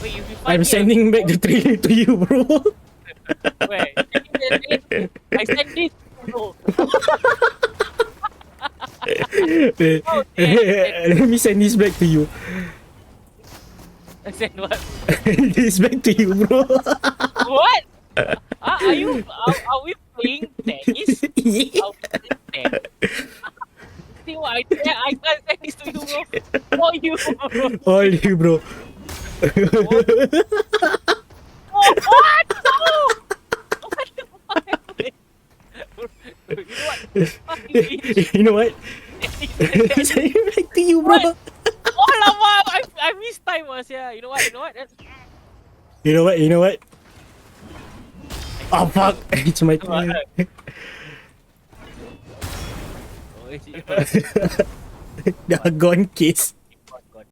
Wait, if you find I'm me, sending back the trailer to you, bro. Where? I send this to you. Oh, yeah. Let me send this back to you. I send what? This back to you, bro. What? Are we playing tennis? Are we playing tennis? See what I can't send this to you, bro. For you. All you, bro. Oh, what? No! What the fuck happened? You know what? Fuck you, bitch. You know what? Tennis. I'm sending it back to you, bro. What? Oh, lama! I missed time, mas. Yeah. You know what? You know what? You know what? Oh fuck! It's my turn. Oh, it's- Doggone kiss.